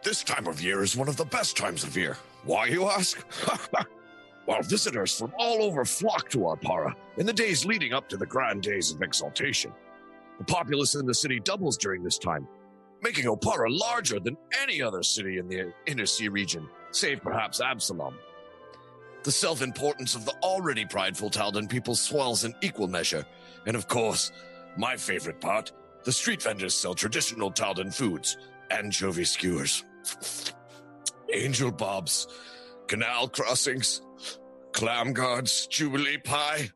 This time of year is one of the best times of year. Why, you ask? Well, visitors from all over flock to our Para in the days leading up to the grand days of exaltation. The populace in the city doubles during this time, making Opara larger than any other city in the Inner Sea region, save perhaps Absalom. The self-importance of the already prideful Taldan people swells in equal measure, and of course, my favorite part, the street vendors sell traditional Taldan foods, anchovy skewers, angel bobs, canal crossings, clam guards, jubilee pie,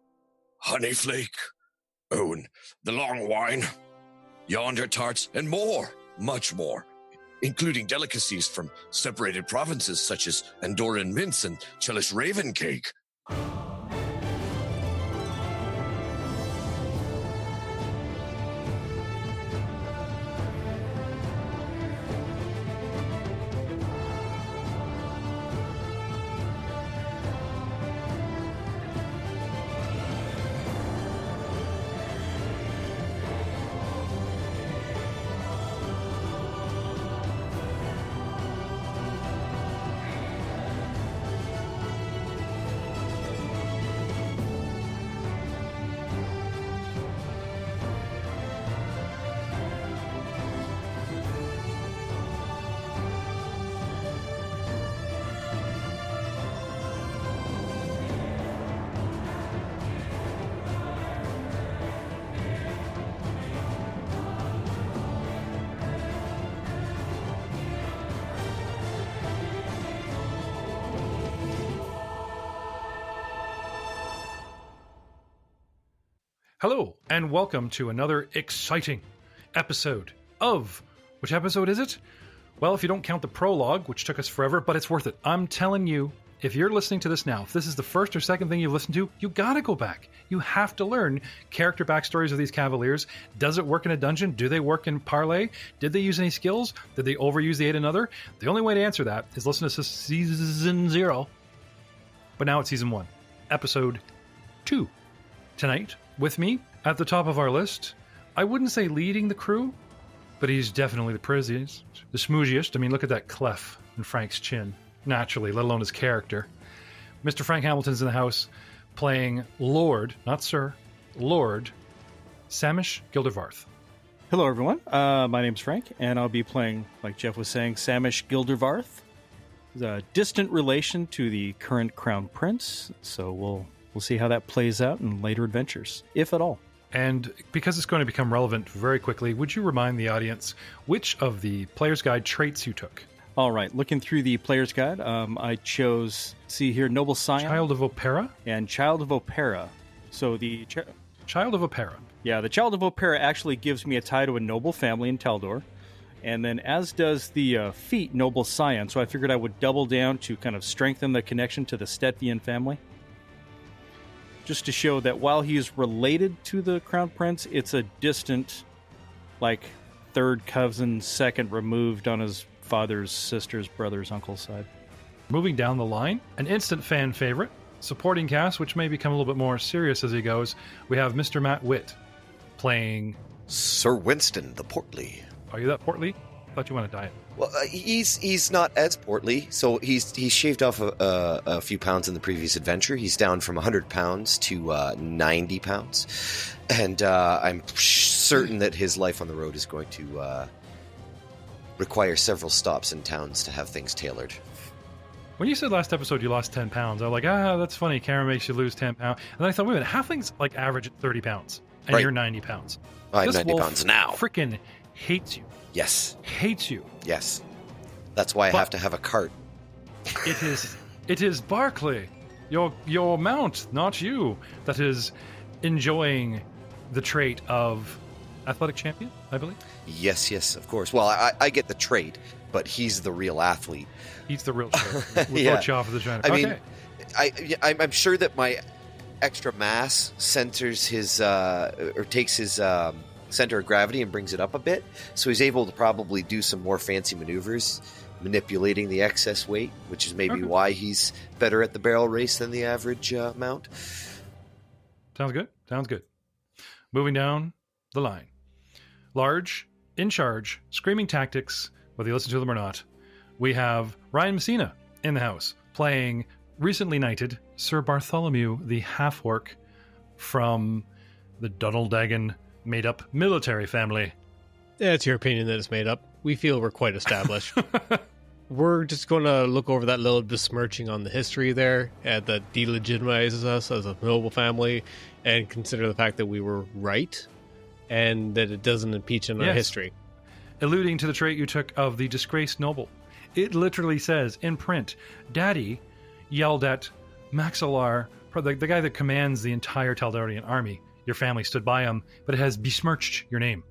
honey flake, and the long wine, yonder tarts, and more, much more, including delicacies from separated provinces such as Andorran mince and Chelish raven cake. Hello, and welcome to another exciting episode of... Which episode is it? Well, if you don't count the prologue, which took us forever, but it's worth it. I'm telling you, if you're listening to this now, if this is the first or second thing you've listened to, you gotta go back. You have to learn character backstories of these Cavaliers. Does it work in a dungeon? Do they work in Parlay? Did they use any skills? Did they overuse the Aid Another? The only way to answer that is listen to Season 0. But now it's Season 1, Episode 2. Tonight, with me, at the top of our list, I wouldn't say leading the crew, but he's definitely the prezziest, the smooziest. I mean, look at that clef in Frank's chin, naturally, let alone his character. Mr. Frank Hamilton's in the house, playing Lord, not Sir, Lord Samish Gildervarth. Hello, everyone. My name's Frank, and I'll be playing, like Jeff was saying, Samish Gildervarth. He's a distant relation to the current Crown Prince, so we'll see how that plays out in later adventures, if at all. And because it's going to become relevant very quickly, would you remind the audience which of the Player's Guide traits you took? All right, looking through the Player's Guide, I chose, see here, Noble Scion. Child of Opera? And Child of Opera. So the... Child of Opera. Yeah, the Child of Opera actually gives me a tie to a noble family in Taldor. And then as does the feat Noble Scion, so I figured I would double down to kind of strengthen the connection to the Stetvian family. Just to show that while he is related to the Crown Prince, it's a distant, like, third cousin, second removed on his father's, sister's, brother's, uncle's side. Moving down the line, an instant fan favorite, supporting cast, which may become a little bit more serious as he goes. We have Mr. Matt Witt playing... Sir Winston the Portly. Are you that portly? I thought you wanted to diet. Well, he's not as portly, so he's shaved off a few pounds in the previous adventure. He's down from 100 pounds to 90 pounds, and I'm certain that his life on the road is going to require several stops in towns to have things tailored. When you said last episode you lost 10 pounds, I was like, that's funny, Karen makes you lose 10 pounds. And then I thought, wait a minute, halflings like average at 30 pounds, and right. You're 90 pounds. I'm this 90 wolf pounds now. Freaking hates you. Yes. Hates you. Yes. That's why I have to have a cart. It is Barclay, your mount, not you, that is enjoying the trait of athletic champion, I believe. Yes, of course. Well, I get the trait, but he's the real athlete. He's the real trait. We'll yeah. throw you off of the trainer. I mean, I'm sure that my extra mass centers his or takes his center of gravity and brings it up a bit, so he's able to probably do some more fancy maneuvers, manipulating the excess weight, which is maybe why he's better at the barrel race than the average mount. Sounds good. Moving down the line. Large, in charge, screaming tactics, whether you listen to them or not. we have Ryan Messina in the house playing recently knighted Sir Bartholomew, the half-orc from the Dunneldagen made-up military family. Yeah, it's your opinion that it's made up. We feel we're quite established. We're just going to look over that little besmirching on the history there that delegitimizes us as a noble family and consider the fact that we were right and that it doesn't impeach on our history. Alluding to the trait you took of the disgraced noble. It literally says in print, Daddy yelled at Maxilar, the guy that commands the entire Taldarian army. Your family stood by him, but it has besmirched your name.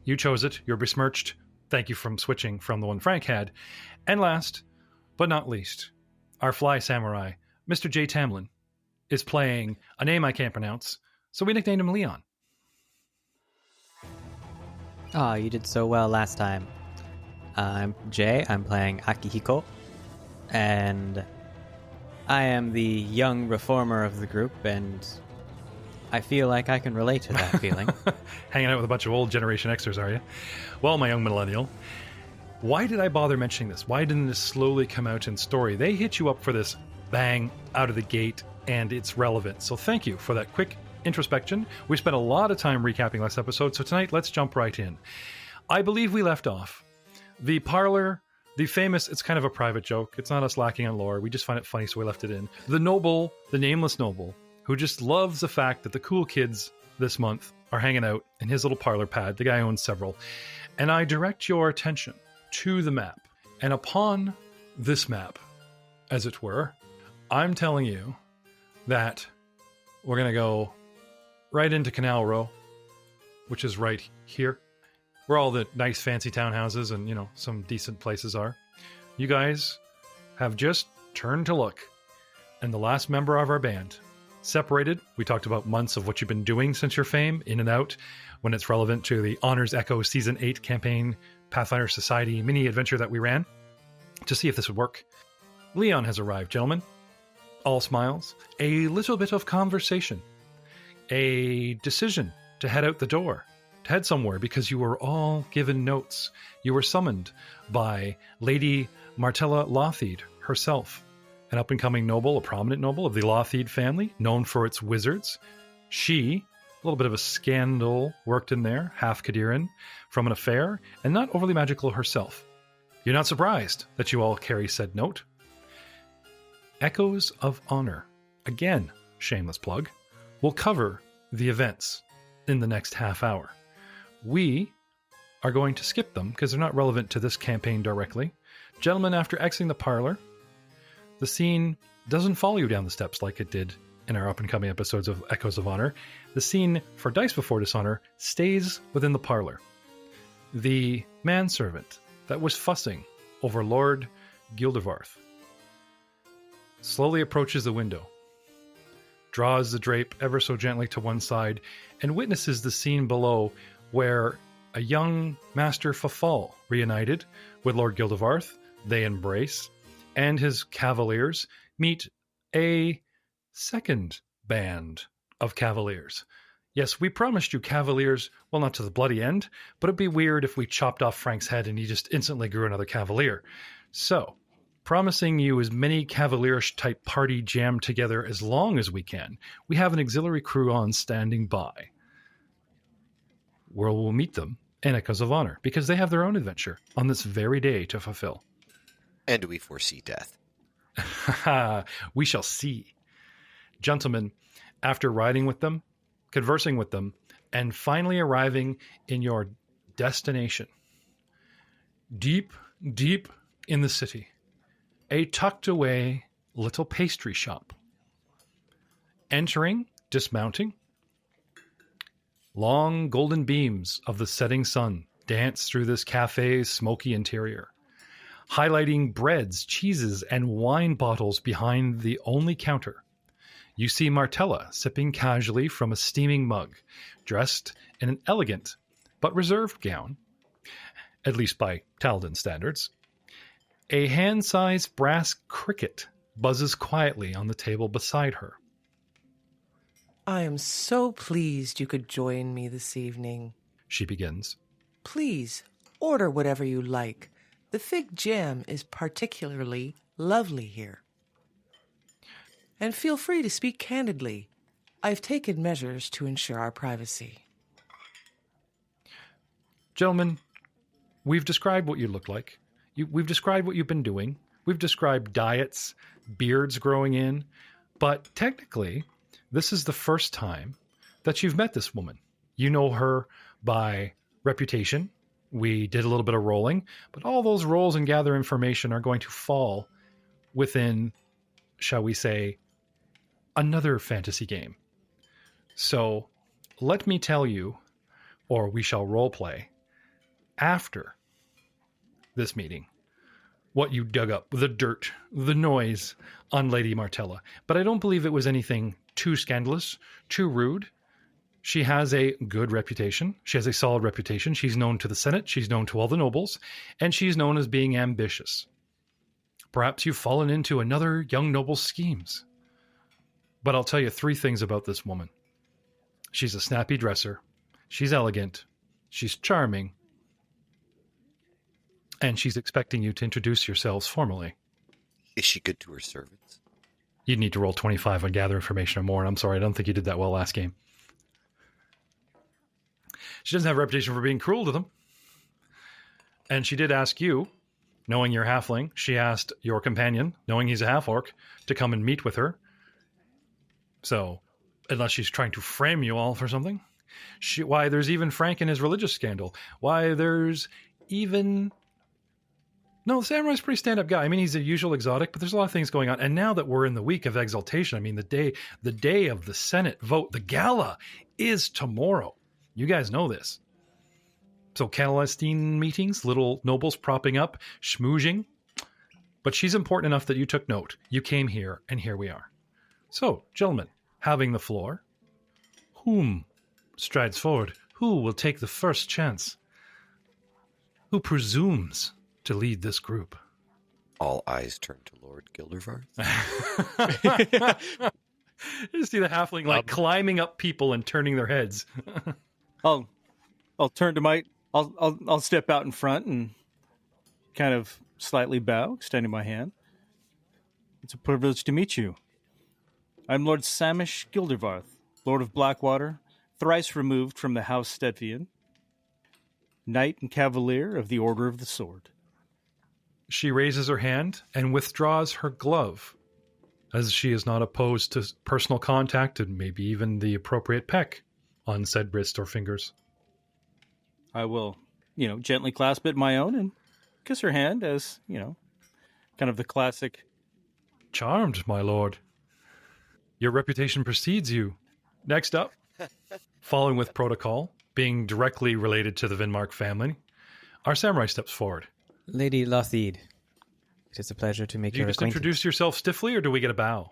You chose it. You're besmirched. Thank you from switching from the one Frank had. And last, but not least, our fly samurai, Mr. J. Tamlin, is playing a name I can't pronounce, so we nicknamed him Leon. Oh, you did so well last time. I'm Jay. I'm playing Akihiko, and I am the young reformer of the group, and I feel like I can relate to that feeling. Hanging out with a bunch of old Generation Xers, are you? Well, my young millennial, why did I bother mentioning this? Why didn't this slowly come out in story? They hit you up for this bang out of the gate, and it's relevant. So thank you for that quick introspection. We spent a lot of time recapping last episode, so tonight let's jump right in. I believe we left off. The parlor, the famous, it's kind of a private joke. It's not us lacking on lore. We just find it funny, so we left it in. The noble, the nameless noble, who just loves the fact that the cool kids this month are hanging out in his little parlor pad. The guy owns several. And I direct your attention to the map. And upon this map, as it were, I'm telling you that we're going to go right into Canal Row, which is right here, where all the nice fancy townhouses and, you know, some decent places are. You guys have just turned to look, and the last member of our band separated. We talked about months of what you've been doing since your fame, in and out, when it's relevant to the Honors Echo Season 8 campaign, Pathfinder Society mini adventure that we ran, to see if this would work. Leon has arrived, gentlemen. All smiles. A little bit of conversation. A decision to head out the door. To head somewhere because you were all given notes. You were summoned by Lady Martella Lothede herself, an up-and-coming noble, a prominent noble of the Lothede family, known for its wizards. She, a little bit of a scandal worked in there, half Kadiran, from an affair, and not overly magical herself. You're not surprised that you all carry said note. Echoes of Honor, again, shameless plug, will cover the events in the next half hour. We are going to skip them because they're not relevant to this campaign directly. Gentlemen, after exiting the parlor, the scene doesn't follow you down the steps like it did in our up-and-coming episodes of Echoes of Honor. The scene for Dice Before Dishonor stays within the parlor. The manservant that was fussing over Lord Gildevarth slowly approaches the window, draws the drape ever so gently to one side, and witnesses the scene below where a young Master Fafal reunited with Lord Gildevarth. They embrace, and his Cavaliers meet a second band of Cavaliers. Yes, we promised you Cavaliers, well, not to the bloody end, but it'd be weird if we chopped off Frank's head and he just instantly grew another Cavalier. So, promising you as many Cavalierish type party jammed together as long as we can, we have an auxiliary crew on standing by, where we'll meet them in Echoes of Honor, because they have their own adventure on this very day to fulfill. And do we foresee death? We shall see. Gentlemen, after riding with them, conversing with them, and finally arriving in your destination, deep, deep in the city, a tucked away little pastry shop. Entering, dismounting, long golden beams of the setting sun dance through this cafe's smoky interior, highlighting breads, cheeses, and wine bottles behind the only counter. You see Martella sipping casually from a steaming mug, dressed in an elegant but reserved gown, at least by Taldan standards. A hand-sized brass cricket buzzes quietly on the table beside her. I am so pleased you could join me this evening. She begins. Please, order whatever you like. The fig jam is particularly lovely here. And feel free to speak candidly. I've taken measures to ensure our privacy. Gentlemen, we've described what you look like. We've described what you've been doing. We've described diets, beards growing in. But technically, this is the first time that you've met this woman. You know her by reputation. We did a little bit of rolling, but all those rolls and gather information are going to fall within, shall we say, another fantasy game. So let me tell you, or we shall role play after this meeting, what you dug up, the dirt, the noise on Lady Martella. But I don't believe it was anything too scandalous, too rude. She has a good reputation. She has a solid reputation. She's known to the Senate. She's known to all the nobles. And she's known as being ambitious. Perhaps you've fallen into another young noble's schemes. But I'll tell you 3 things about this woman. She's a snappy dresser. She's elegant. She's charming. And she's expecting you to introduce yourselves formally. Is she good to her servants? You'd need to roll 25 on gather information or more. And I'm sorry, I don't think you did that well last game. She doesn't have a reputation for being cruel to them. And she did ask you, knowing you're halfling, she asked your companion, knowing he's a half-orc, to come and meet with her. So, unless she's trying to frame you all for something. Why, there's even Frank and his religious scandal. Why, there's even... No, the samurai's a pretty stand-up guy. I mean, he's a usual exotic, but there's a lot of things going on. And now that we're in the week of exaltation, I mean, the day of the Senate vote, the gala, is tomorrow. You guys know this. So clandestine meetings, little nobles propping up, schmoozing. But she's important enough that you took note. You came here, and here we are. So, gentlemen, having the floor, whom strides forward? Who will take the first chance? Who presumes to lead this group? All eyes turn to Lord Gildervarth. You see the halfling like climbing up people and turning their heads. I'll turn to my. I'll step out in front and kind of slightly bow, extending my hand. It's a privilege to meet you. I'm Lord Samish Gildervarth, Lord of Blackwater, thrice removed from the House Stedvian, Knight and Cavalier of the Order of the Sword. She raises her hand and withdraws her glove, as she is not opposed to personal contact and maybe even the appropriate peck on said wrist or fingers. I will, gently clasp it in my own and kiss her hand as, kind of the classic. Charmed, my lord. Your reputation precedes you. Next up, following with protocol, being directly related to the Vinmark family, our samurai steps forward. Lady Lothide, it is a pleasure to make your acquaintance. Do you just introduce yourself stiffly, or do we get a bow?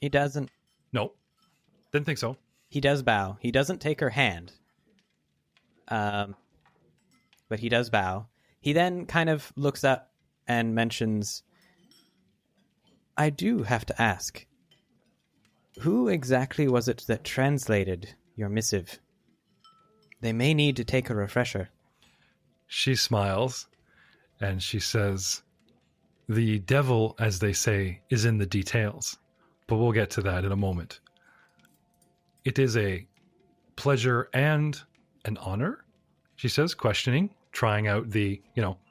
He doesn't. No. Didn't think so. He does bow. He doesn't take her hand. But he does bow. He then kind of looks up and mentions, I do have to ask, who exactly was it that translated your missive? They may need to take a refresher. She smiles, and she says, the devil, as they say, is in the details. But we'll get to that in a moment. It is a pleasure and an honor, she says, questioning, trying out the,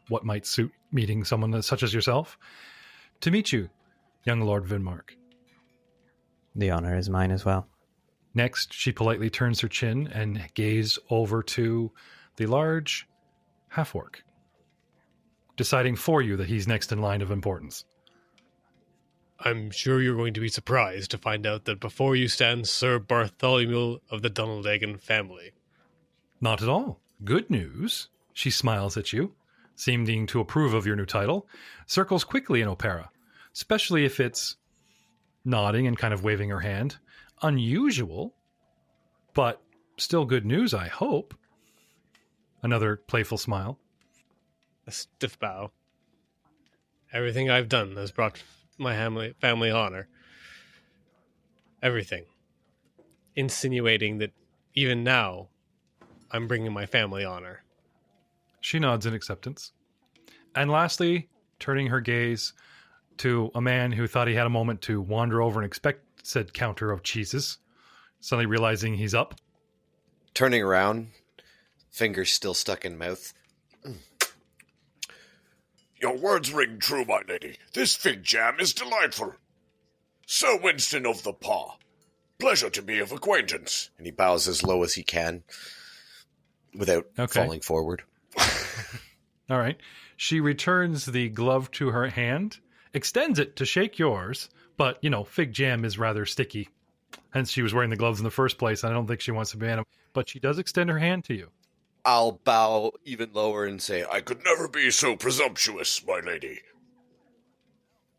what might suit meeting someone such as yourself, to meet you, young Lord Vinmark. The honor is mine as well. Next, she politely turns her chin and gazes over to the large half-orc, deciding for you that he's next in line of importance. I'm sure you're going to be surprised to find out that before you stands Sir Bartholomew of the Dunaldagan family. Not at all. Good news. She smiles at you, seeming to approve of your new title, circles quickly in Opera, especially if it's nodding and kind of waving her hand. Unusual, but still good news, I hope. Another playful smile. A stiff bow. Everything I've done has brought my family honor. Everything. Insinuating that even now, I'm bringing my family honor. She nods in acceptance. And lastly, turning her gaze to a man who thought he had a moment to wander over and inspect said counter of cheeses, suddenly realizing he's up. Turning around, fingers still stuck in mouth. Your words ring true, my lady. This fig jam is delightful. Sir Winston of the Paw. Pleasure to be of acquaintance. And he bows as low as he can without falling forward. All right. She returns the glove to her hand, extends it to shake yours, but, fig jam is rather sticky. Hence, she was wearing the gloves in the first place. I don't think she wants to ban them. But she does extend her hand to you. I'll bow even lower and say, I could never be so presumptuous, my lady.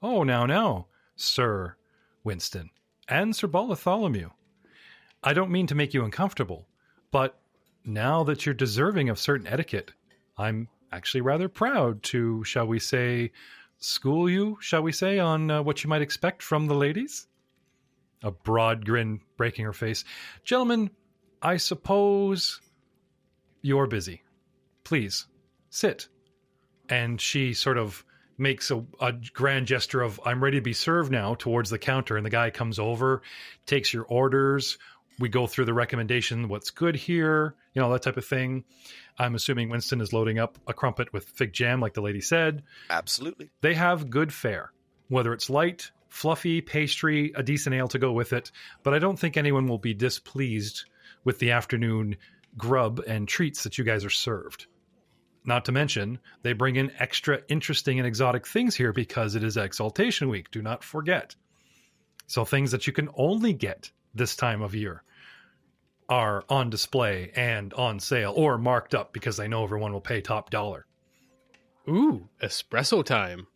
Oh, now, Sir Winston and Sir Bartholomew. I don't mean to make you uncomfortable, but now that you're deserving of certain etiquette, I'm actually rather proud to, shall we say, school you, on what you might expect from the ladies? A broad grin breaking her face. Gentlemen, I suppose you're busy. Please, sit. And she sort of makes a grand gesture of, I'm ready to be served now, towards the counter. And the guy comes over, takes your orders. We go through the recommendation, what's good here, that type of thing. I'm assuming Winston is loading up a crumpet with fig jam, like the lady said. Absolutely. They have good fare, whether it's light, fluffy, pastry, a decent ale to go with it. But I don't think anyone will be displeased with the afternoon grub and treats that you guys are served. Not to mention, they bring in extra interesting and exotic things here because it is Exaltation Week. Do not forget. So things that you can only get this time of year are on display and on sale or marked up because they know everyone will pay top dollar. Ooh, espresso time.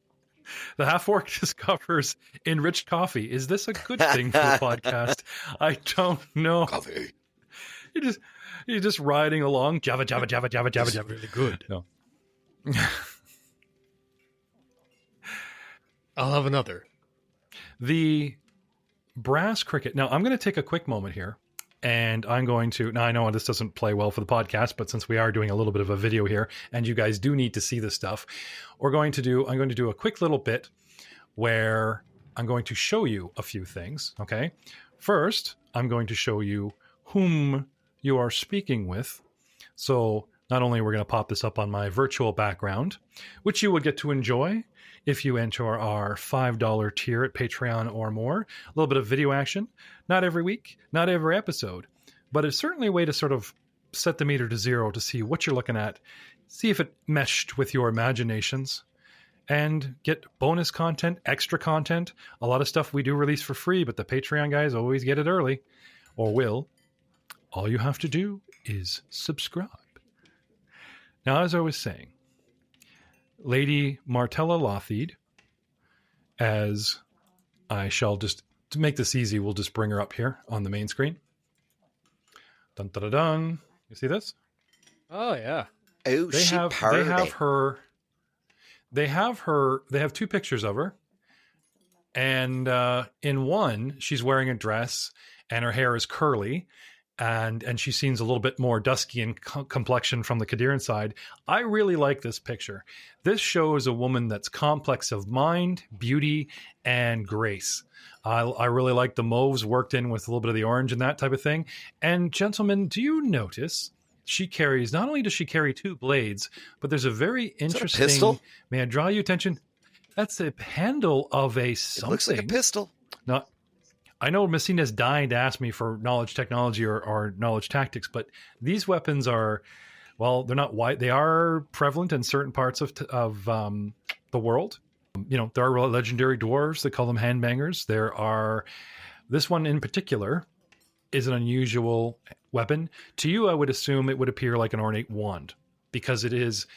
The half-orc discovers enriched coffee. Is this a good thing for the podcast? I don't know. Coffee. You're just riding along. Java. Really good. No. I'll have another. The brass cricket. Now, I'm going to take a quick moment here, and I'm going to... Now, I know this doesn't play well for the podcast, but since we are doing a little bit of a video here, and you guys do need to see this stuff, I'm going to do a quick little bit where I'm going to show you a few things, okay? First, I'm going to show you whom you are speaking with. So not only are we going to pop this up on my virtual background, which you would get to enjoy if you enter our $5 tier at Patreon or more. A little bit of video action, not every week, not every episode, but it's certainly a way to sort of set the meter to zero to see what you're looking at, see if it meshed with your imaginations, and get bonus content, extra content, a lot of stuff we do release for free, but the Patreon guys always get it early, or will. All you have to do is subscribe. Now, as I was saying, Lady Martella Lothede, as I shall just, to make this easy, we'll just bring her up here on the main screen. Dun, dun, dun, dun. You see this? Oh, yeah. Oh, They have two pictures of her. And in one, she's wearing a dress and her hair is curly. And she seems a little bit more dusky in complexion from the Qadiran side. I really like this picture. This shows a woman that's complex of mind, beauty, and grace. I really like the mauves worked in with a little bit of the orange and that type of thing. And gentlemen, do you notice she carries, not only does she carry two blades, but there's a very interesting... Is that a pistol? May I draw your attention? That's a handle of a something. It looks like a pistol. Not... I know Messina's dying to ask me for knowledge technology or knowledge tactics, but these weapons are, well, they're not wide. They are prevalent in certain parts of the world. There are legendary dwarves that call them handbangers. This one in particular is an unusual weapon. To you, I would assume it would appear like an ornate wand because it is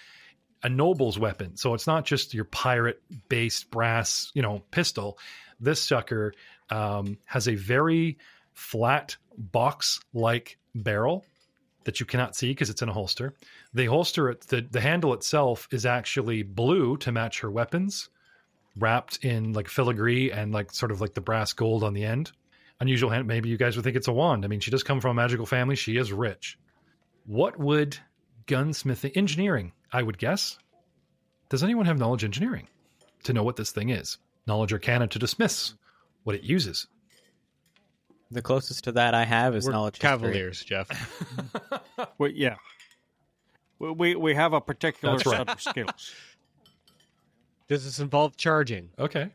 a noble's weapon. So it's not just your pirate-based brass, pistol. This sucker has a very flat box-like barrel that you cannot see because it's in a holster. The holster, the handle itself is actually blue to match her weapons, wrapped in like filigree and like sort of like the brass gold on the end. Unusual hand. Maybe you guys would think it's a wand. I mean, she does come from a magical family. She is rich. What would gunsmithing, engineering, I would guess. Does anyone have knowledge engineering to know what this thing is? Knowledge arcana to dismiss what it uses. The closest to that I have is We're knowledge history. Cavaliers, Jeff. Well, yeah. We have a particular That's right. set of skills. Does this involve charging? Okay.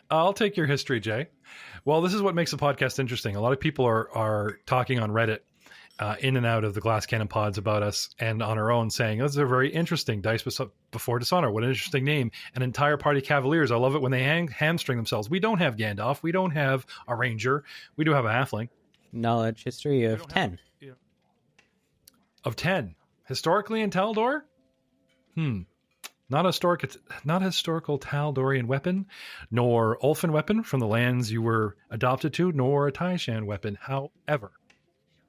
I'll take your history, Jay. Well, this is what makes the podcast interesting. A lot of people are talking on Reddit in and out of the Glass Cannon pods about us and on our own saying, this is a very interesting Dice Before Dishonor. What an interesting name. An entire party Cavaliers. I love it when they hamstring themselves. We don't have Gandalf. We don't have a Ranger. We do have a Halfling. Knowledge history of 10. Of 10. Historically in Taldor? Not historical Taldorian weapon, nor Ulfin weapon from the lands you were adopted to, nor a Taishan weapon. However,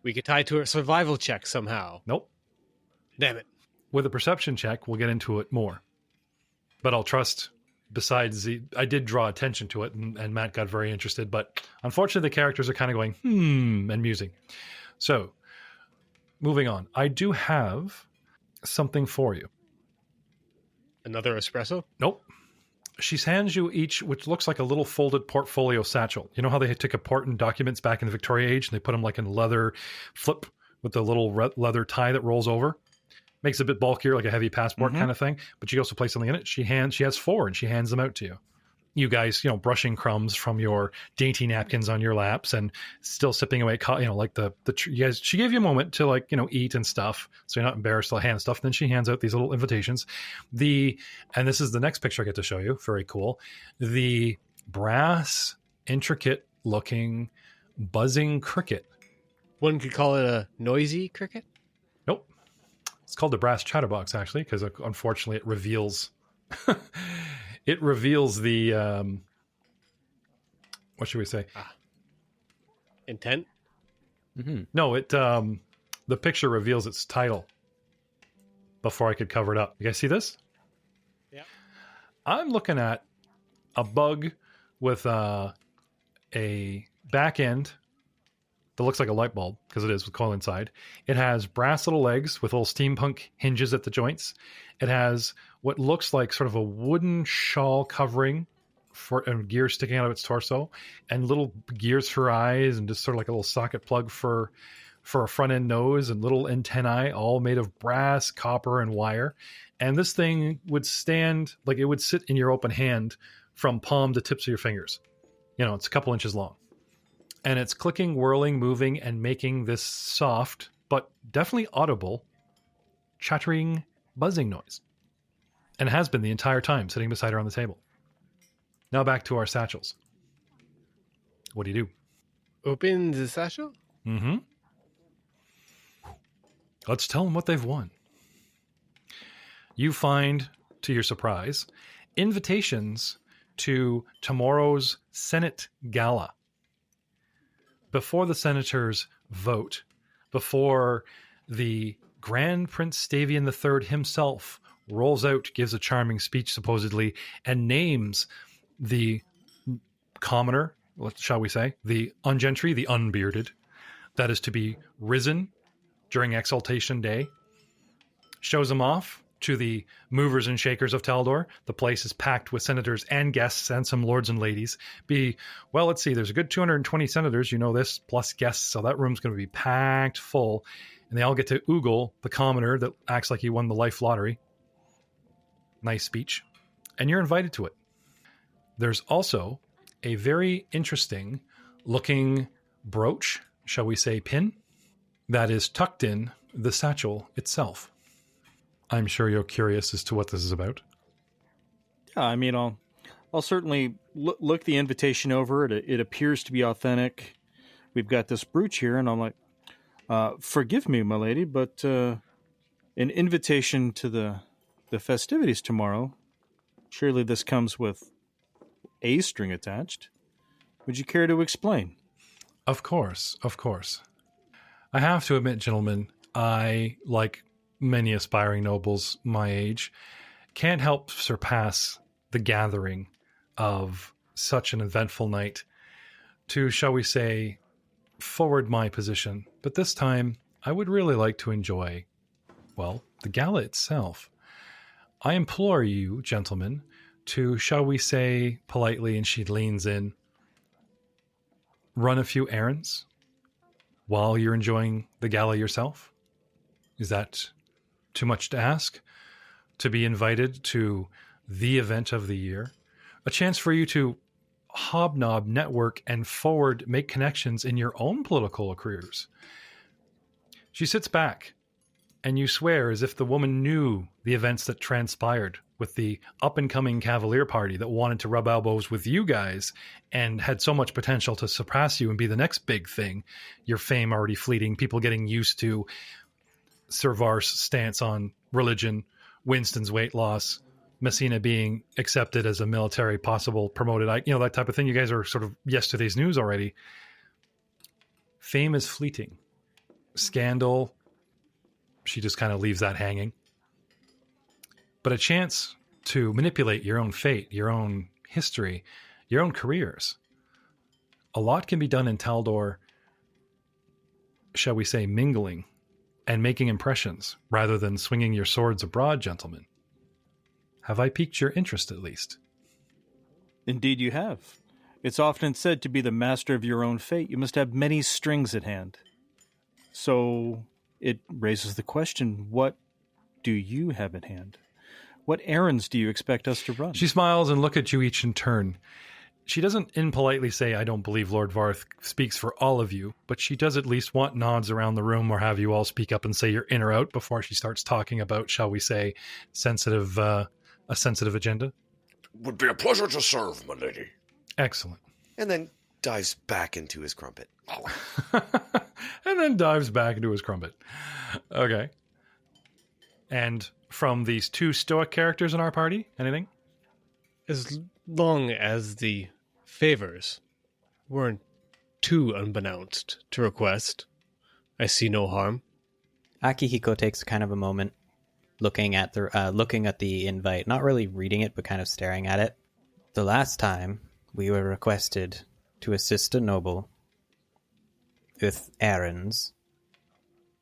We could tie to a survival check somehow. nope. Damn it. With a perception check, we'll get into it more. But I'll trust, I did draw attention to it, and Matt got very interested, but unfortunately the characters are kind of going, and musing. So, moving on. I do have something for you. Another espresso? Nope. She hands you each, which looks like a little folded portfolio satchel. You know how they took important documents back in the Victoria Age and they put them like in leather flip with the little leather tie that rolls over? Makes it a bit bulkier, like a heavy passport kind of thing. But you also place something in it. She has 4 and she hands them out to you. You guys, brushing crumbs from your dainty napkins on your laps and still sipping away, you guys, she gave you a moment to eat and stuff. So you're not embarrassed to hand stuff. Then she hands out these little invitations. And this is the next picture I get to show you. Very cool. The brass, intricate looking, buzzing cricket. One could call it a noisy cricket. Nope. It's called the brass chatterbox, actually, because unfortunately it reveals... It reveals the, what should we say? Intent? Mm-hmm. No, the picture reveals its title before I could cover it up. You guys see this? Yeah. I'm looking at a bug with a back end that looks like a light bulb, because it is with coil inside. It has brass little legs with little steampunk hinges at the joints. It has what looks like sort of a wooden shawl covering and gears sticking out of its torso, and little gears for eyes, and just sort of like a little socket plug for a front end nose, and little antennae, all made of brass, copper, and wire. And this thing would stand, like it would sit in your open hand from palm to tips of your fingers. It's a couple inches long. And it's clicking, whirling, moving, and making this soft, but definitely audible, chattering, buzzing noise. And it has been the entire time sitting beside her on the table. Now back to our satchels. What do you do? Open the satchel? Mm-hmm. Let's tell them what they've won. You find, to your surprise, invitations to tomorrow's Senate Gala. Before the senators vote, before the Grand Prince Stavian III himself rolls out, gives a charming speech supposedly, and names the commoner, what shall we say, the ungentry, the unbearded, that is to be risen during Exaltation Day, shows them off to the movers and shakers of Taldor. The place is packed with senators and guests and some lords and ladies. Let's see, there's a good 220 senators, this, plus guests, so that room's going to be packed full. And they all get to oogle the commoner that acts like he won the life lottery. Nice speech. And you're invited to it. There's also a very interesting looking brooch, shall we say pin, that is tucked in the satchel itself. I'm sure you're curious as to what this is about. Yeah, I mean, I'll certainly look the invitation over. It appears to be authentic. We've got this brooch here, and I'm like, forgive me, my lady, but an invitation to the festivities tomorrow. Surely this comes with a string attached. Would you care to explain? Of course, of course. I have to admit, gentlemen, I, like many aspiring nobles my age, can't help surpass the gathering of such an eventful night to, shall we say, forward my position. But this time, I would really like to enjoy, the gala itself. I implore you, gentlemen, to, shall we say politely, and she leans in, run a few errands while you're enjoying the gala yourself? Is that too much to ask? To be invited to the event of the year? A chance for you to hobnob, network, and make connections in your own political careers. She sits back, and you swear as if the woman knew the events that transpired with the up-and-coming Cavalier party that wanted to rub elbows with you guys and had so much potential to surpass you and be the next big thing. Your fame already fleeting, people getting used to Cerberus' stance on religion, Winston's weight loss, Messina being accepted as a military possible promoted, that type of thing. You guys are sort of yesterday's news already. Fame is fleeting. Scandal, she just kind of leaves that hanging. But a chance to manipulate your own fate, your own history, your own careers. A lot can be done in Taldor, shall we say, mingling and making impressions rather than swinging your swords abroad, gentlemen. Have I piqued your interest at least? Indeed you have. It's often said to be the master of your own fate, you must have many strings at hand. So it raises the question, what do you have at hand? What errands do you expect us to run? She smiles and looks at you each in turn. She doesn't impolitely say, I don't believe Lord Varth speaks for all of you, but she does at least want nods around the room or have you all speak up and say you're in or out before she starts talking about, shall we say, a sensitive agenda. Would be a pleasure to serve, my lady. Excellent. And then dives back into his crumpet. And then dives back into his crumpet. Okay. And from these two stoic characters in our party, anything? As long as the favors weren't too unbeknownst to request, I see no harm. Akihiko takes kind of a moment looking at the invite, not really reading it, but kind of staring at it. The last time we were requested to assist a noble with errands,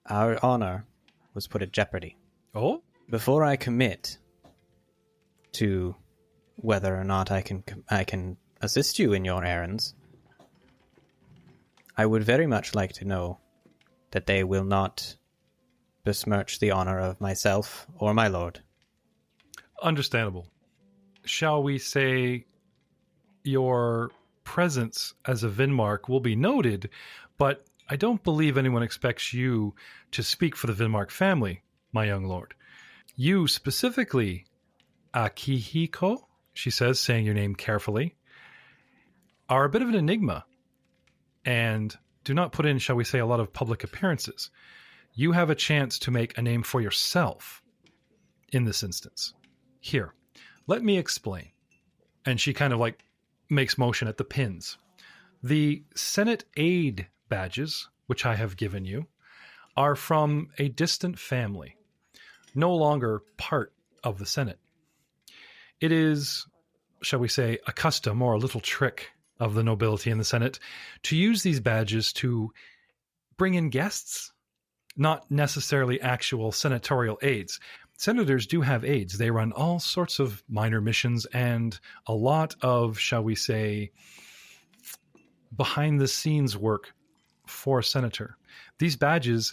our honor was put at jeopardy. Oh? Before I commit to whether or not I can assist you in your errands, I would very much like to know that they will not besmirch the honor of myself or my lord. Understandable. Shall we say your presence as a Vinmark will be noted, but I don't believe anyone expects you to speak for the Vinmark family, my young lord. You specifically, Akihiko, she says, saying your name carefully, are a bit of an enigma and do not put in, shall we say, a lot of public appearances. You have a chance to make a name for yourself in this instance. Here, let me explain. And she kind of makes motion at the pins. The Senate aid badges, which I have given you, are from a distant family, no longer part of the Senate. It is, shall we say, a custom or a little trick of the nobility in the Senate to use these badges to bring in guests, not necessarily actual senatorial aides. Senators do have aides. They run all sorts of minor missions and a lot of, shall we say, behind-the-scenes work for a senator. These badges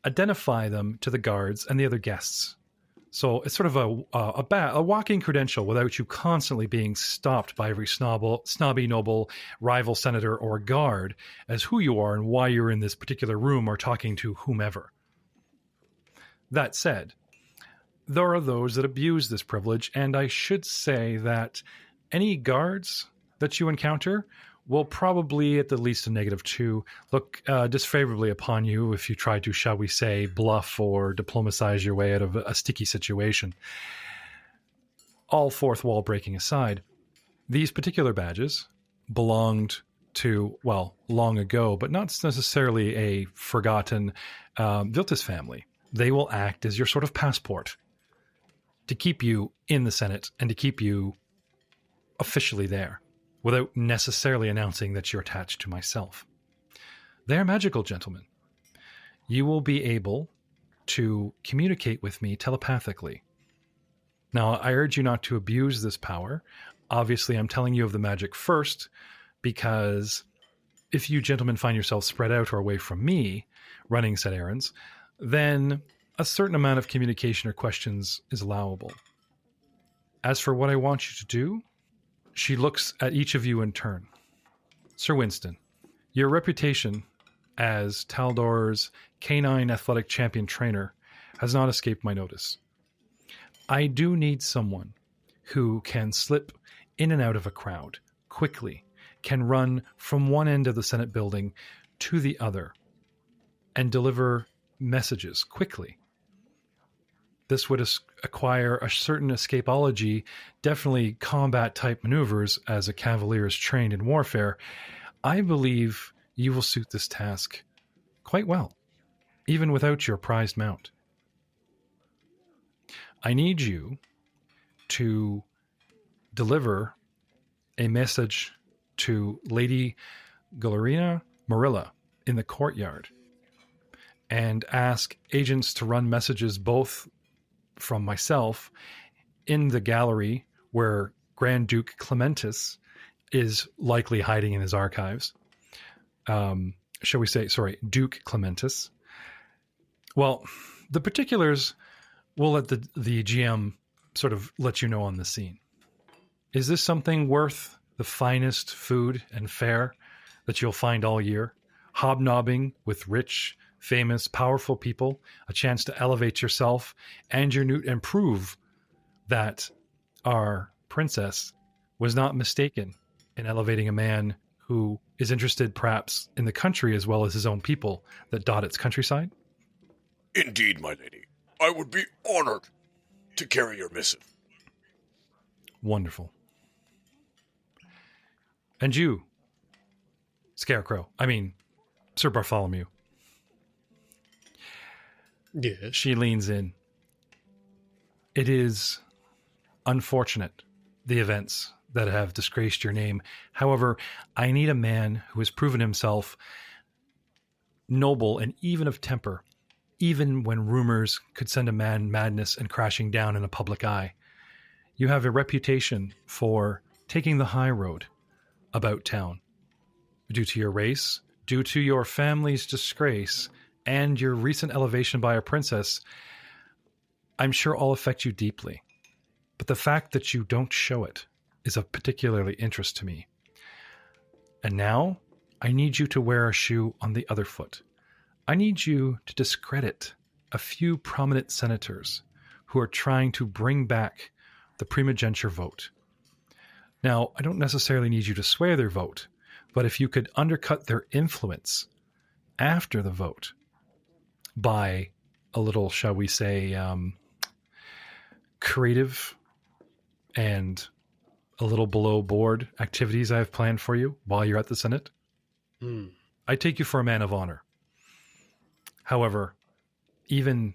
identify them to the guards and the other guests. So it's sort of a walking credential without you constantly being stopped by every snobby noble, rival senator, or guard as who you are and why you're in this particular room or talking to whomever. That said, there are those that abuse this privilege, and I should say that any guards that you encounter will probably, at the least a -2, look disfavorably upon you if you try to, shall we say, bluff or diplomatize your way out of a sticky situation. All fourth wall breaking aside, these particular badges belonged to, well, long ago, but not necessarily a forgotten Viltus family. They will act as your sort of passport to keep you in the Senate and to keep you officially there, without necessarily announcing that you're attached to myself. They're magical, gentlemen. You will be able to communicate with me telepathically. Now, I urge you not to abuse this power. Obviously, I'm telling you of the magic first, because if you gentlemen find yourselves spread out or away from me running said errands, then a certain amount of communication or questions is allowable. As for what I want you to do, she looks at each of you in turn. Sir Winston, your reputation as Taldor's canine athletic champion trainer has not escaped my notice. I do need someone who can slip in and out of a crowd quickly, can run from one end of the Senate building to the other, and deliver messages quickly. This would acquire a certain escapology, definitely combat-type maneuvers as a Cavalier is trained in warfare. I believe you will suit this task quite well, even without your prized mount. I need you to deliver a message to Lady Gallerina Marilla in the courtyard and ask agents to run messages both from myself in the gallery where Grand Duke Clementis is likely hiding in his archives. Shall we say, Duke Clementis. Well, the particulars we'll let the GM sort of let you know on the scene. Is this something worth the finest food and fare that you'll find all year? Hobnobbing with rich, famous, powerful people, a chance to elevate yourself and your newt and prove that our princess was not mistaken in elevating a man who is interested perhaps in the country as well as his own people that dot its countryside? Indeed, my lady. I would be honored to carry your missive. Wonderful. And you, Sir Bartholomew. Yes. She leans in. It is unfortunate, the events that have disgraced your name. However, I need a man who has proven himself noble and even of temper, even when rumors could send a man madness and crashing down in a public eye. You have a reputation for taking the high road about town. Due to your race, due to your family's disgrace, and your recent elevation by a princess, I'm sure all affect you deeply. But the fact that you don't show it is of particularly interest to me. And now, I need you to wear a shoe on the other foot. I need you to discredit a few prominent senators who are trying to bring back the primogeniture vote. Now, I don't necessarily need you to sway their vote, but if you could undercut their influence after the vote by a little, shall we say, creative and a little below board activities I have planned for you while you're at the Senate, I take you for a man of honor. However, even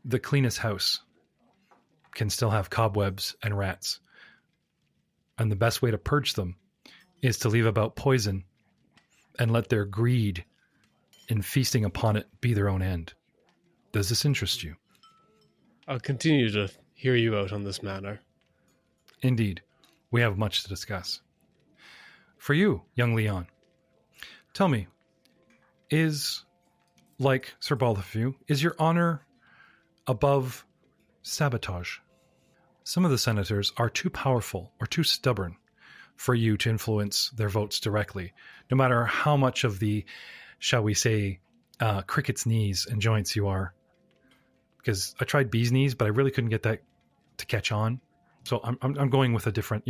the cleanest house can still have cobwebs and rats. And the best way to purge them is to leave about poison and let their greed in feasting upon it be their own end. Does this interest you? I'll continue to hear you out on this matter. Indeed, we have much to discuss. For you, young Leon, tell me, like Sir Bartholomew, is your honor above sabotage? Some of the senators are too powerful or too stubborn for you to influence their votes directly, no matter how much of the, shall we say, cricket's knees and joints you are. Because I tried bee's knees, but I really couldn't get that to catch on. So I'm going with a different,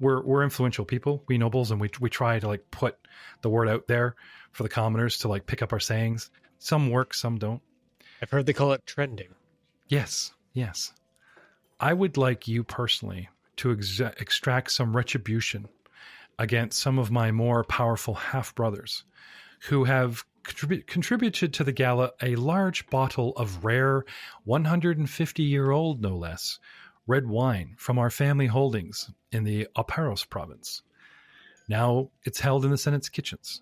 we're influential people, we nobles, and we try to put the word out there for the commoners to pick up our sayings. Some work, some don't. I've heard they call it trending. Yes. I would like you personally to extract some retribution against some of my more powerful half-brothers who have contributed to the gala a large bottle of rare, 150-year-old, no less, red wine from our family holdings in the Aparos province. Now it's held in the Senate's kitchens.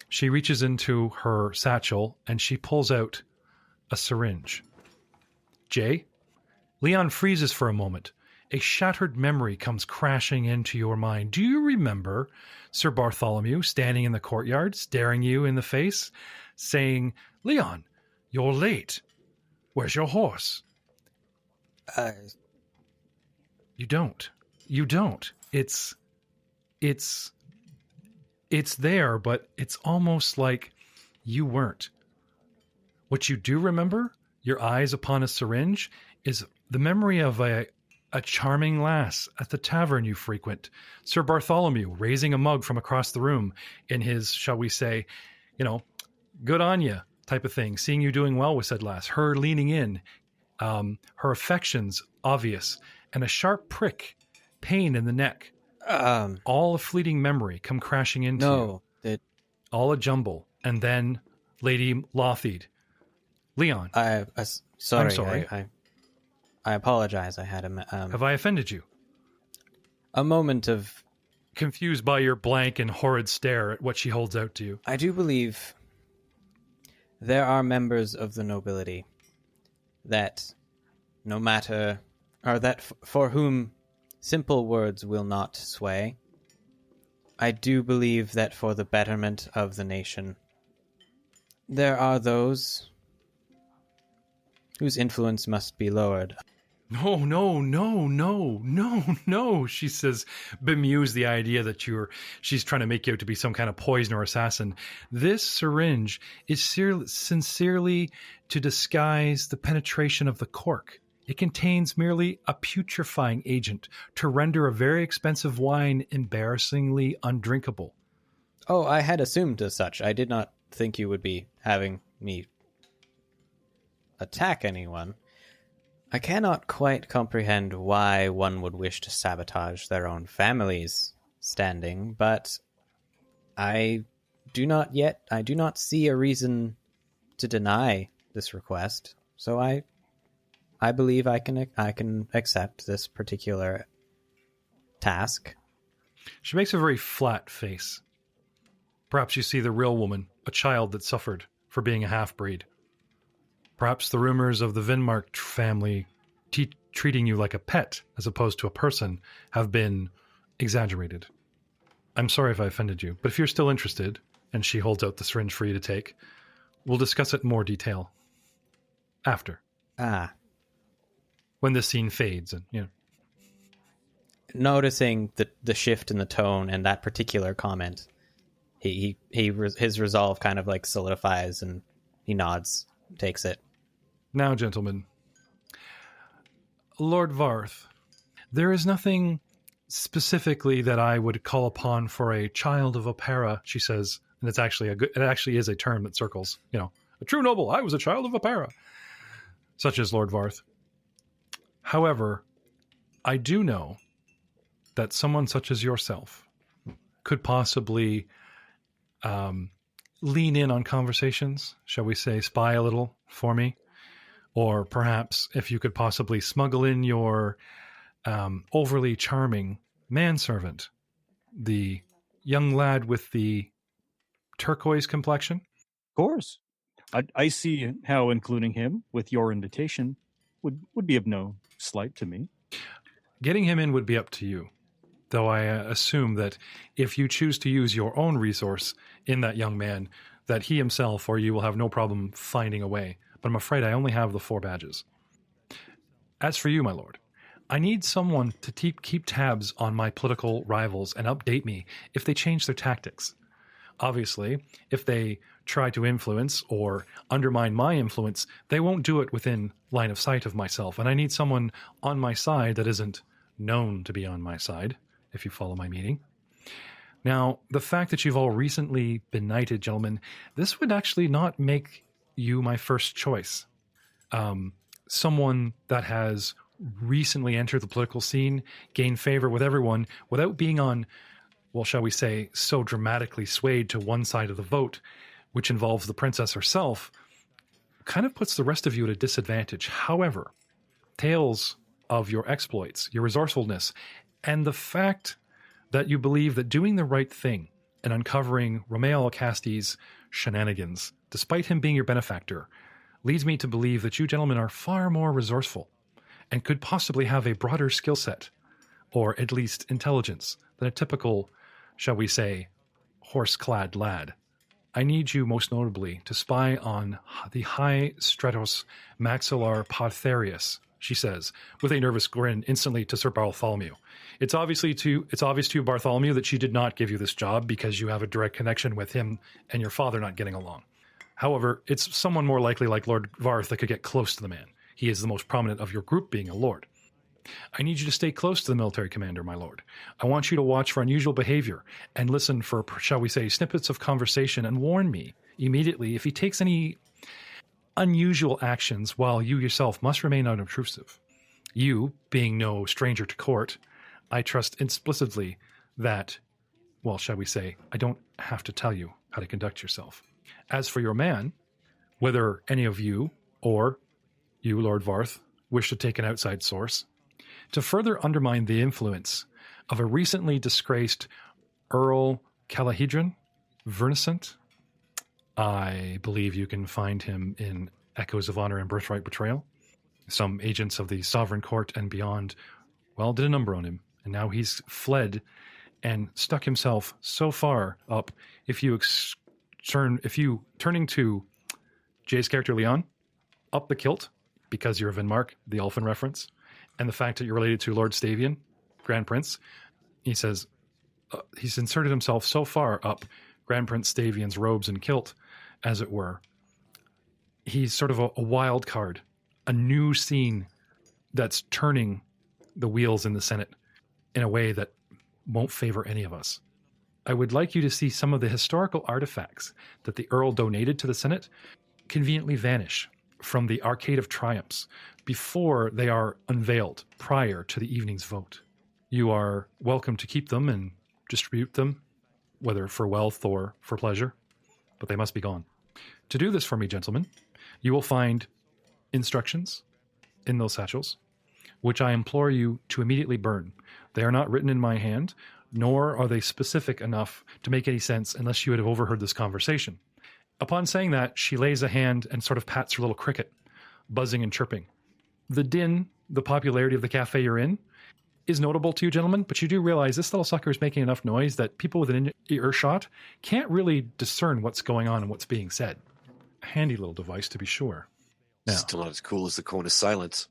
She reaches into her satchel and she pulls out a syringe. Jay, Leon freezes for a moment. A shattered memory comes crashing into your mind. Do you remember Sir Bartholomew standing in the courtyard, staring you in the face, saying, "Leon, you're late. Where's your horse?" You don't. You don't. It's there, but it's almost like you weren't. What you do remember, your eyes upon a syringe, is the memory of a charming lass at the tavern you frequent. Sir Bartholomew raising a mug from across the room in his, shall we say, good on you type of thing, seeing you doing well with said lass, her leaning in, her affections obvious, and a sharp prick, pain in the neck. All a fleeting memory come crashing into you. All a jumble. And then Lady Lothide. Leon. Sorry. I'm sorry. I apologize. I had Have I offended you? A moment of... Confused by your blank and horrid stare at what she holds out to you. I do believe there are members of the nobility that no matter... or that for whom simple words will not sway. I do believe that for the betterment of the nation, there are those whose influence must be lowered. No, she says, bemused the idea that she's trying to make you out to be some kind of poison or assassin. This syringe is sincerely to disguise the penetration of the cork. It contains merely a putrefying agent to render a very expensive wine embarrassingly undrinkable. Oh, I had assumed as such. I did not think you would be having me attack anyone. I cannot quite comprehend why one would wish to sabotage their own family's standing, but I do not see a reason to deny this request. So I believe I can accept this particular task. She makes a very flat face. Perhaps you see the real woman, a child that suffered for being a half-breed. Perhaps the rumors of the Vinmark family treating you like a pet as opposed to a person have been exaggerated. I'm sorry if I offended you, but if you're still interested, and she holds out the syringe for you to take, we'll discuss it in more detail after. When this scene fades, and noticing the shift in the tone and that particular comment, his resolve kind of like solidifies, and he nods, takes it. Now, gentlemen, Lord Varth, there is nothing specifically that I would call upon for a child of Opera, she says, and it actually is a term that circles, a true noble, I was a child of Opera, such as Lord Varth. However, I do know that someone such as yourself could possibly lean in on conversations, shall we say, spy a little for me, or perhaps if you could possibly smuggle in your overly charming manservant, the young lad with the turquoise complexion. Of course. I see how including him with your invitation would be of no slight to me. Getting him in would be up to you, though I assume that if you choose to use your own resource in that young man, that he himself or you will have no problem finding a way. But I'm afraid I only have the 4 badges. As for you, my lord, I need someone to keep tabs on my political rivals and update me if they change their tactics. Obviously, if they try to influence or undermine my influence, they won't do it within line of sight of myself, and I need someone on my side that isn't known to be on my side, if you follow my meaning. Now, the fact that you've all recently been knighted, gentlemen, this would actually not make you my first choice. Someone that has recently entered the political scene, gained favor with everyone, without being on, well, shall we say, so dramatically swayed to one side of the vote, which involves the princess herself, kind of puts the rest of you at a disadvantage. However, tales of your exploits, your resourcefulness, and the fact that you believe that doing the right thing and uncovering Romeo Alcasti's shenanigans, despite him being your benefactor, leads me to believe that you gentlemen are far more resourceful and could possibly have a broader skill set, or at least intelligence, than a typical, shall we say, horse-clad lad. I need you most notably to spy on the high Stratos maxillar Potherius, she says, with a nervous grin instantly to Sir Bartholomew. It's obvious to Bartholomew that she did not give you this job because you have a direct connection with him and your father not getting along. However, it's someone more likely like Lord Varth that could get close to the man. He is the most prominent of your group, being a lord. I need you to stay close to the military commander, my lord. I want you to watch for unusual behavior and listen for, shall we say, snippets of conversation, and warn me immediately if he takes any unusual actions, while you yourself must remain unobtrusive. You, being no stranger to court, I trust implicitly that, well, shall we say, I don't have to tell you how to conduct yourself. As for your man, whether any of you, or you, Lord Varth, wish to take an outside source, to further undermine the influence of a recently disgraced Earl Calahedron Verniscent, I believe you can find him in Echoes of Honor and Birthright Betrayal. Some agents of the Sovereign Court and beyond, well, did a number on him, and now he's fled and stuck himself so far up. If you turning to Jay's character Leon, up the kilt, because you're a Vinmark, the Elfin reference, and the fact that you're related to Lord Stavian, Grand Prince, he says he's inserted himself so far up Grand Prince Stavian's robes and kilt, as it were. He's sort of a wild card, a new scene that's turning the wheels in the Senate in a way that won't favor any of us. I would like you to see some of the historical artifacts that the Earl donated to the Senate conveniently vanish from the Arcade of Triumphs before they are unveiled prior to the evening's vote. You are welcome to keep them and distribute them, whether for wealth or for pleasure, but they must be gone. To do this for me, gentlemen, you will find instructions in those satchels, which I implore you to immediately burn. They are not written in my hand, nor are they specific enough to make any sense unless you had overheard this conversation. Upon saying that, she lays a hand and sort of pats her little cricket, buzzing and chirping. The din, the popularity of the cafe you're in, is notable to you, gentlemen, but you do realize this little sucker is making enough noise that people within earshot can't really discern what's going on and what's being said. A handy little device, to be sure. Now, still not as cool as the Cone of Silence.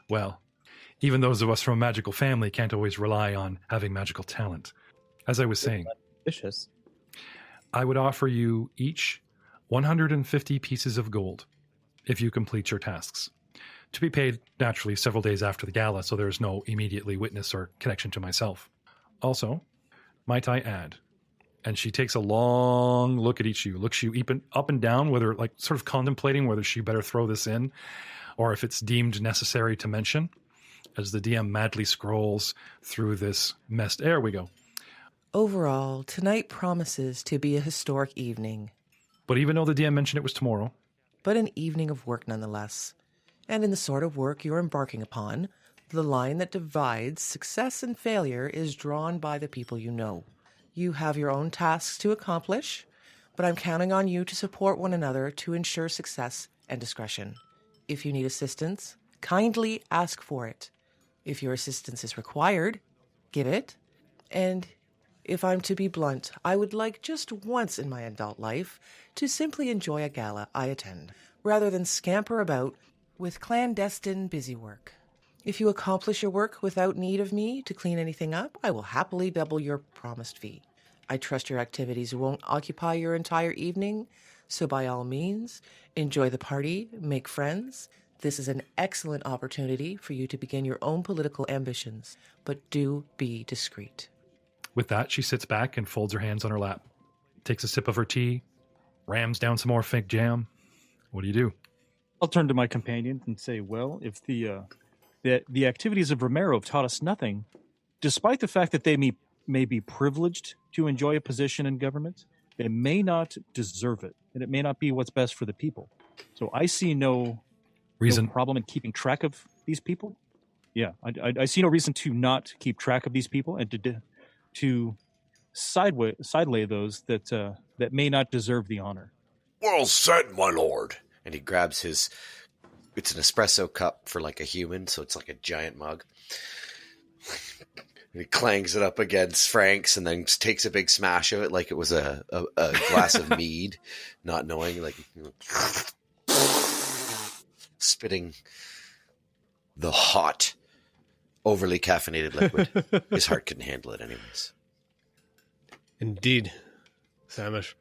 Well, even those of us from a magical family can't always rely on having magical talent. As I was saying, Vicious. I would offer you each 150 pieces of gold if you complete your tasks, to be paid naturally several days after the gala, so there's no immediately witness or connection to myself. Also, might I add, and she takes a long look at each of you, looks you up and down, whether like sort of contemplating whether she better throw this in or if it's deemed necessary to mention, as the DM madly scrolls through this mess. There we go. Overall, tonight promises to be a historic evening, But even though the DM mentioned it was tomorrow, but an evening of work nonetheless. And in the sort of work you're embarking upon, the line that divides success and failure is drawn by the people you know. You have your own tasks to accomplish, but I'm counting on you to support one another to ensure success and discretion. If you need assistance, kindly ask for it. If your assistance is required, give it. And if I'm to be blunt, I would like just once in my adult life to simply enjoy a gala I attend, rather than scamper about with clandestine busy work. If you accomplish your work without need of me to clean anything up, I will happily double your promised fee. I trust your activities won't occupy your entire evening, so by all means, enjoy the party, make friends. This is an excellent opportunity for you to begin your own political ambitions, but do be discreet. with that, she sits back and folds her hands on her lap, takes a sip of her tea, rams down some more fig jam. What do you do? I'll turn to my companion and say, well, if the activities of Romero have taught us nothing, despite the fact that they may be privileged to enjoy a position in government, they may not deserve it, and it may not be what's best for the people. So I see no problem in keeping track of these people. Yeah, I see no reason to not keep track of these people and to sidelay those that may not deserve the honor. Well said, my lord. And he grabs his it's an espresso cup for like a human, so it's like a giant mug. He clangs it up against Frank's and then takes a big smash of it like it was a glass of mead, not knowing, like spitting the hot, overly caffeinated liquid. His heart couldn't handle it anyways. Indeed, Samish.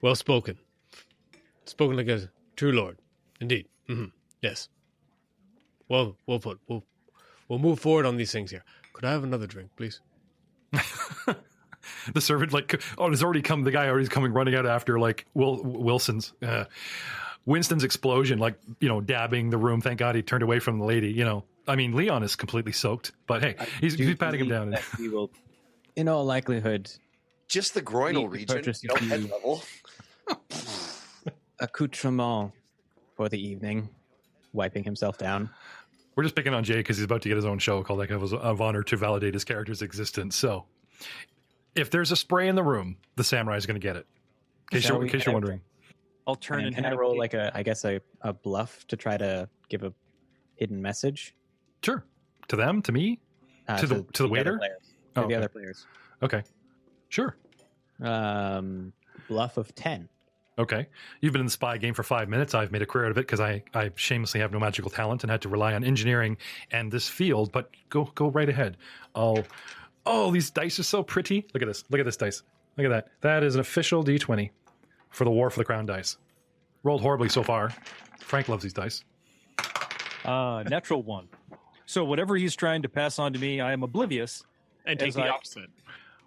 Well spoken. Spoken like a true lord. Indeed. Mm-hmm. Yes. Well put. We'll move forward on these things here. Could I have another drink, please? The servant, there's already come. The guy already coming running out after Wilson's. Winston's explosion, dabbing the room. Thank God he turned away from the lady. Leon is completely soaked, but hey, he's patting him down. We will, in all likelihood, just the groinal region, no head level. Accoutrement for the evening, wiping himself down. We're just picking on Jay because he's about to get his own show called Echoes of Honor to validate his character's existence. So, if there's a spray in the room, the samurai is going to get it. In case you're wondering. I'll turn and can I roll a bluff to try to give a hidden message? Sure. To them? To me? To the waiter? To the other players. Okay. Sure. Bluff of 10. Okay. You've been in the spy game for 5 minutes. I've made a career out of it because I shamelessly have no magical talent and had to rely on engineering and this field, but go right ahead. Oh, these dice are so pretty. Look at this. Look at this dice. Look at that. That is an official D20 for the War for the Crown dice. Rolled horribly so far. Frank loves these dice. Natural 1. So whatever he's trying to pass on to me, I am oblivious. And take the opposite.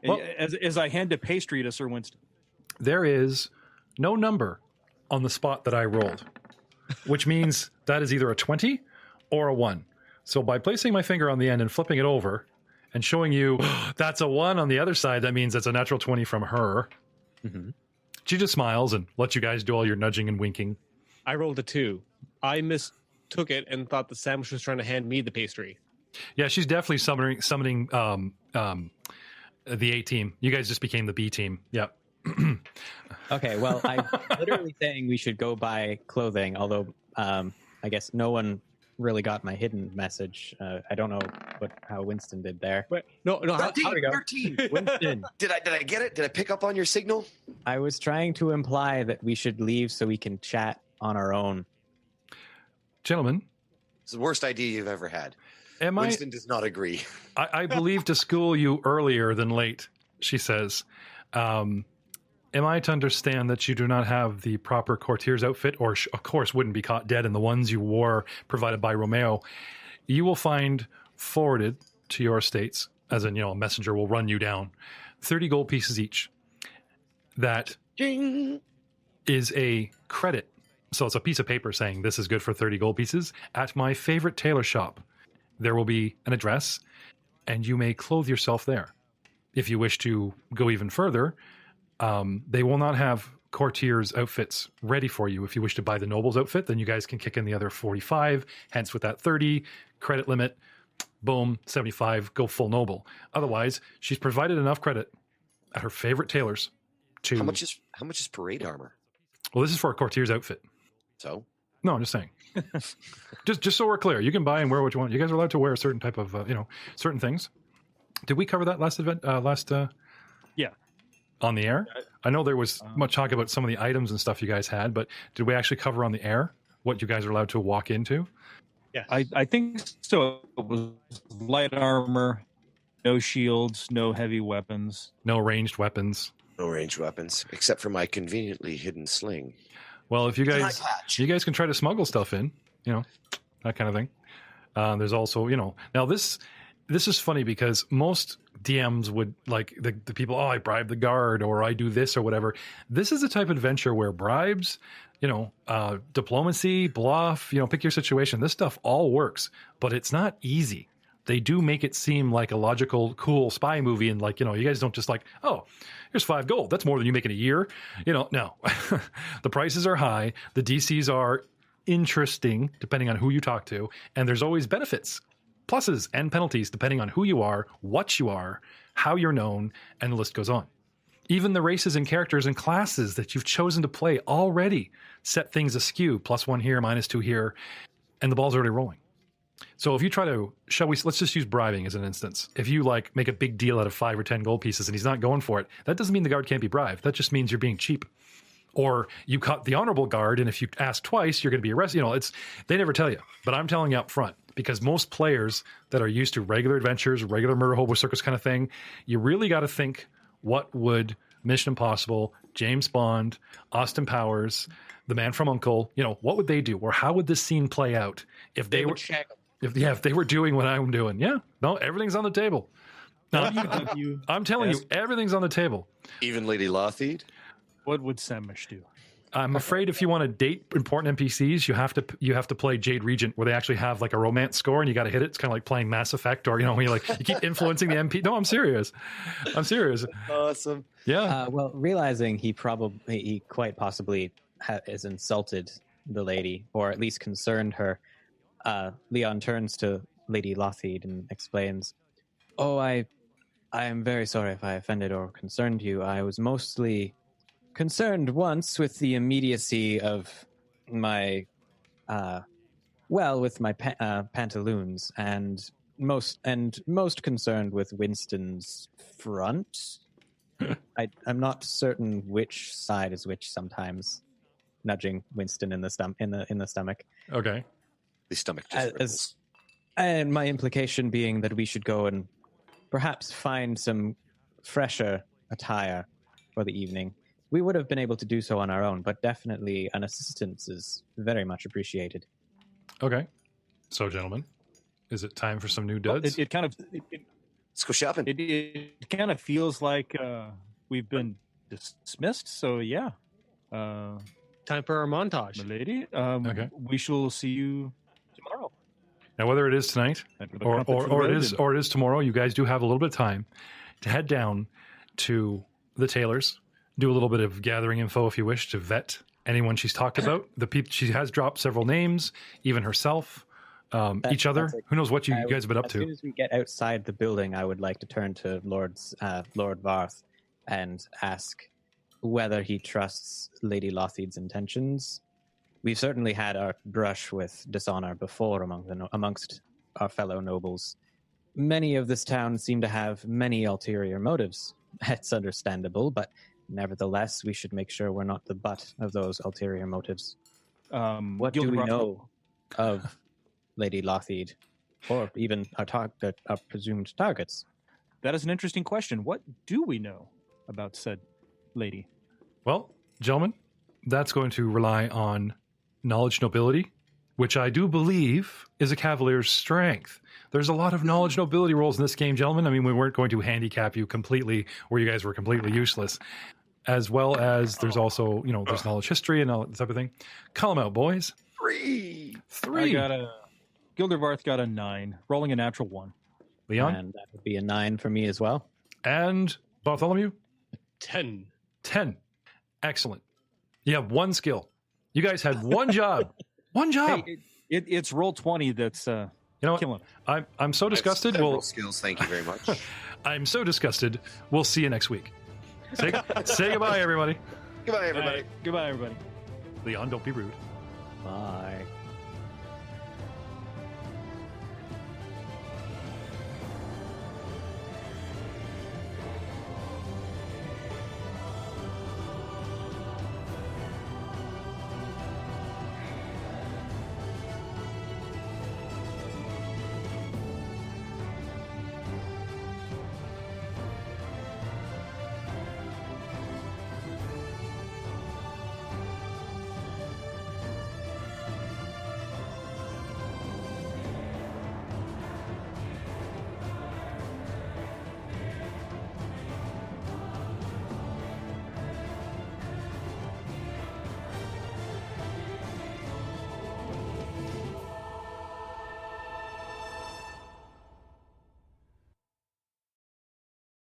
Well, as I hand a pastry to Sir Winston. There is no number on the spot that I rolled, which means that is either a 20 or a 1. So by placing my finger on the end and flipping it over and showing you that's a 1 on the other side, that means it's a natural 20 from her. Mm-hmm. She just smiles and lets you guys do all your nudging and winking. I rolled a 2. I mistook it and thought the sandwich was trying to hand me the pastry. Yeah, she's definitely summoning the A team. You guys just became the B team. Yep. Okay, well, I'm literally saying we should go buy clothing, although I guess no one really got my hidden message. I don't know how Winston did there. Wait, no, 13. Winston. Did I get it? Did I pick up on your signal? I was trying to imply that we should leave so we can chat on our own. Gentlemen. It's the worst idea you've ever had. Winston does not agree. I believe to school you earlier than late, she says. Am I to understand that you do not have the proper courtier's outfit, or of course wouldn't be caught dead in the ones you wore provided by Romeo? You will find forwarded to your estates, as in, a messenger will run you down, 30 gold pieces each. That Ding. Is a credit. So it's a piece of paper saying this is good for 30 gold pieces at my favorite tailor shop. There will be an address, and you may clothe yourself there. If you wish to go even further, they will not have courtiers' outfits ready for you. If you wish to buy the noble's outfit, then you guys can kick in the other 45. Hence, with that 30 credit limit, boom, 75, go full noble. Otherwise, she's provided enough credit at her favorite tailors to... How much is parade armor? Well, this is for a courtier's outfit. So? No, I'm just saying. just so we're clear, you can buy and wear what you want. You guys are allowed to wear a certain type of, certain things. Did we cover that last event? Yeah. On the air? I know there was much talk about some of the items and stuff you guys had, but did we actually cover on the air what you guys are allowed to walk into? Yeah, I think so. It was light armor, no shields, no heavy weapons. No ranged weapons. No ranged weapons, except for my conveniently hidden sling. Well, if you guys can try to smuggle stuff in, that kind of thing. There's also, now this is funny because most DMs would like the people, I bribe the guard or I do this or whatever. This is the type of adventure where bribes, diplomacy, bluff, pick your situation. This stuff all works, but it's not easy. They do make it seem like a logical, cool spy movie. And you guys don't just here's 5 gold. That's more than you make in a year. No, the prices are high. The DCs are interesting depending on who you talk to. And there's always benefits, pluses and penalties depending on who you are, what you are, how you're known, and the list goes on. Even the races and characters and classes that you've chosen to play already set things askew. +1 here, -2 here. and the ball's already rolling. So if you try to, let's just use bribing as an instance. If you like make a big deal out of 5 or 10 gold pieces and he's not going for it, that doesn't mean the guard can't be bribed. That just means you're being cheap. Or you cut the honorable guard, and if you ask twice, you're going to be arrested. They never tell you, but I'm telling you up front, because most players that are used to regular adventures, regular murder hobo circus kind of thing, you really got to think, what would Mission Impossible, James Bond, Austin Powers, The Man from U.N.C.L.E., what would they do? Or how would this scene play out if they were if they were doing what I'm doing? Yeah, no, everything's on the table. I'm telling you, everything's on the table. Even Lady Lothide? What would Samish do? I'm afraid if you want to date important NPCs, you have to play Jade Regent, where they actually have like a romance score and you got to hit it. It's kind of like playing Mass Effect, or when you keep influencing the MP. No, I'm serious. Awesome. Yeah. Well, realizing he quite possibly has insulted the lady, or at least concerned her, Leon turns to Lady Lothide and explains, "Oh, I am very sorry if I offended or concerned you. I was mostly concerned once with the immediacy of my, with my pantaloons, and most concerned with Winston's front. I'm not certain which side is which sometimes." Nudging Winston in the stomach. Okay. The stomach just and my implication being that we should go and perhaps find some fresher attire for the evening. We would have been able to do so on our own, but definitely an assistance is very much appreciated. Okay. So, gentlemen, is it time for some new duds? let's go shopping. It kind of feels like we've been dismissed. So yeah. Time for our montage. Milady, okay. We shall see you tomorrow. Now, whether it is tonight or it is tomorrow, you guys do have a little bit of time to head down to the tailor's, do a little bit of gathering info if you wish to vet anyone she's talked about. The people she has dropped several names, even herself, each other. Who knows what you guys have been up to? As soon as we get outside the building, I would like to turn to Lord Varth and ask whether he trusts Lady Lothide's intentions. We've certainly had our brush with dishonor before amongst our fellow nobles. Many of this town seem to have many ulterior motives. It's understandable, but nevertheless, we should make sure we're not the butt of those ulterior motives. What do we know of Lady Lothide, or even our presumed targets? That is an interesting question. What do we know about said lady? Well, gentlemen, that's going to rely on knowledge nobility, which I do believe is a Cavalier's strength. There's a lot of knowledge nobility rolls in this game, gentlemen. I mean, we weren't going to handicap you completely where you guys were completely useless. As well as there's also, there's knowledge history and all that type of thing. Call them out, boys. 3. Gildervarth got a 9, rolling a natural 1. Leon? And that would be a 9 for me as well. And Bartholomew? 10. 10. Excellent. You have one skill. You guys had one job. One job. Hey, it's roll 20 that's killing. I'm so disgusted. Skills. Thank you very much. I'm so disgusted. We'll see you next week. Say goodbye, everybody. Goodbye, everybody. Goodbye, everybody. Leon, don't be rude. Bye.